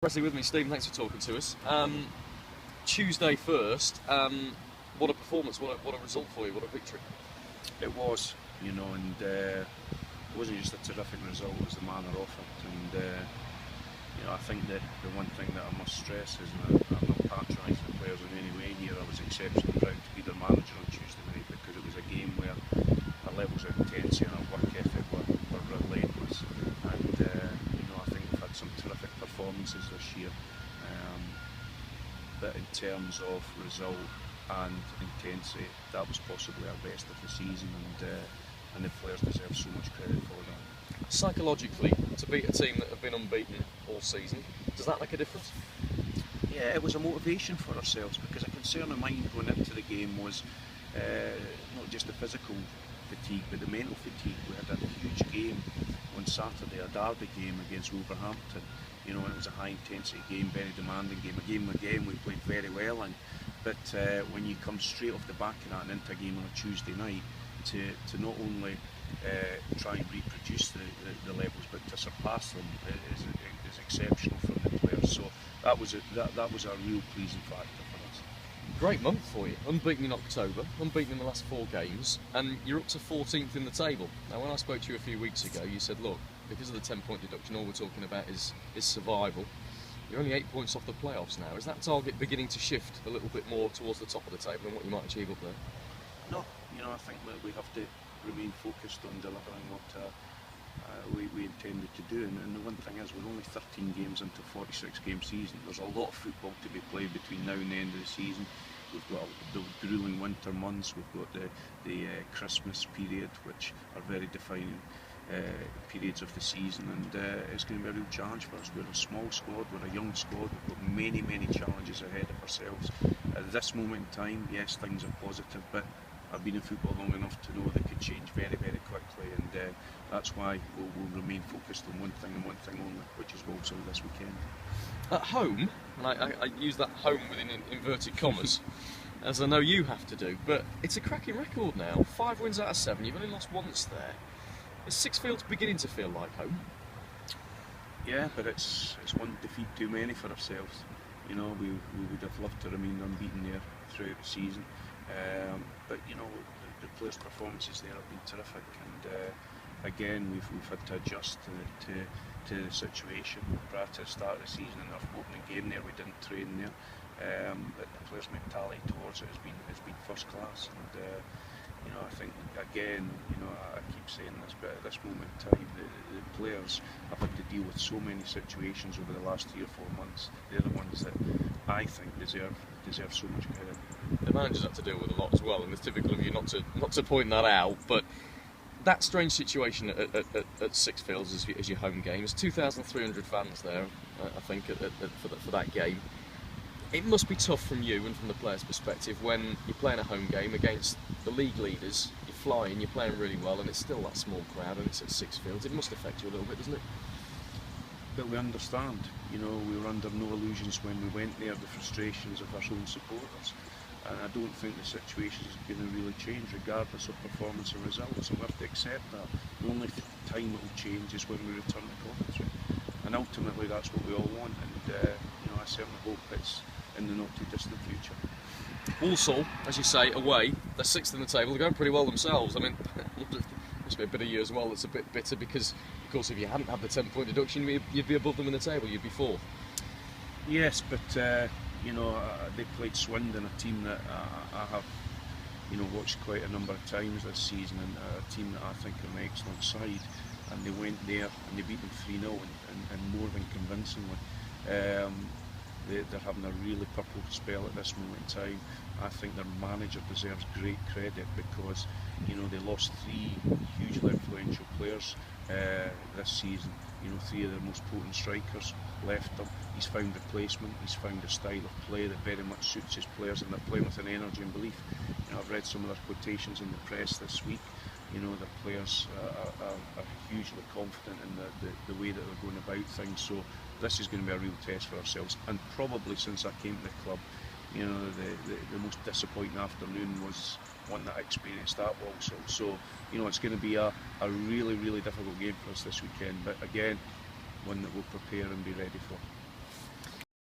Pressley with me. Stephen, thanks for talking to us. Tuesday first, what a performance, what a result for you, what a victory. It was, and it wasn't just a terrific result, it was the manner of it. And, I think that the one thing that I must stress is that I'm not patronising the players in any way here. I was exceptionally proud to be their manager on Tuesday night because it was a game where our levels of intensity and our work ethic were relentless. And, I think we've had some terrific performances this year. But in terms of result and intensity, that was possibly our best of the season, and the players deserve so much credit for that. Psychologically, to beat a team that have been unbeaten all season, does that make a difference? Yeah, it was a motivation for ourselves because a concern of mine going into the game was not just the physical fatigue but the mental fatigue. We had a huge game on Saturday, a derby game against Wolverhampton, and it was a high intensity game, very demanding game, again we played very well in. But when you come straight off the back of that and into a game on a Tuesday night, to not only try and reproduce the levels but to surpass them is exceptional from the players. So that was a real pleasing factor for us. Great month for you, unbeaten in October, unbeaten in the last 4 games, and you're up to 14th in the table. Now when I spoke to you a few weeks ago, you said, look, because of the 10-point deduction, all we're talking about is survival. You're only 8 points off the playoffs now. Is that target beginning to shift a little bit more towards the top of the table and what you might achieve up there? No, I think that we have to remain focused on delivering what we intended to do. And the one thing is, we're only 13 games into a 46-game season. There's a lot of football to be played between now and the end of the season. We've got the gruelling winter months, we've got the Christmas period, which are very defining periods of the season, and it's going to be a real challenge for us. We're a small squad, we're a young squad, we've got many challenges ahead of ourselves. At this moment in time, yes, things are positive, but I've been in football long enough to know they could change very quickly, and that's why we'll remain focused on one thing and one thing only, which is Walsall this weekend. At home, and I use that home within inverted commas, as I know you have to do, but it's a cracking record now. 5 wins out of 7, you've only lost once there. Is Sixfields beginning to feel like home? Yeah, but it's one defeat too many for ourselves. We would have loved to remain unbeaten there throughout the season. But the players' performances there have been terrific, and again we've had to adjust to the situation. Prior to the start of the season, in our opening game there, we didn't train there, but the players' mentality towards it has been first class. And I think again, I keep saying this, but at this moment in time, the players have had to deal with so many situations over the last 3 or 4 months. They're the ones that I think deserve so much credit. The manager's had to deal with a lot as well, and it's typical of you not to point that out, but that strange situation at Sixfields as your home game, there's 2,300 fans there, I think, for that game. It must be tough from you and from the players' perspective when you're playing a home game against the league leaders, you're flying, you're playing really well, and it's still that small crowd and it's at Sixfields. It must affect you a little bit, doesn't it? But we understand, we were under no illusions when we went there, the frustrations of our own supporters. And I don't think the situation is going to really change regardless of performance or results, and we have to accept that. The only time it will change is when we return to commentary. And ultimately that's what we all want, and I certainly hope it's in the not too distant future. Walsall, as you say, away, they're 6th in the table, they're going pretty well themselves. I mean, must be a bit of you as well that's a bit bitter because, of course, if you hadn't had the 10-point deduction, you'd be above them in the table, you'd be 4th. Yes, but they played Swindon, a team that I have watched quite a number of times this season, and a team that I think are an excellent side, and they went there and they beat them 3-0 and more than convincingly. They're having a really purple spell at this moment in time. I think their manager deserves great credit because they lost 3 hugely influential players this season. 3 of their most potent strikers left them. He's found replacement, he's found a style of play that very much suits his players, and they're playing with an energy and belief. I've read some of their quotations in the press this week. The players are hugely confident in the way that they're going about things. So this is going to be a real test for ourselves. And probably since I came to the club, the most disappointing afternoon was one that I experienced at Walsall. So it's going to be a really difficult game for us this weekend. But again, one that we'll prepare and be ready for.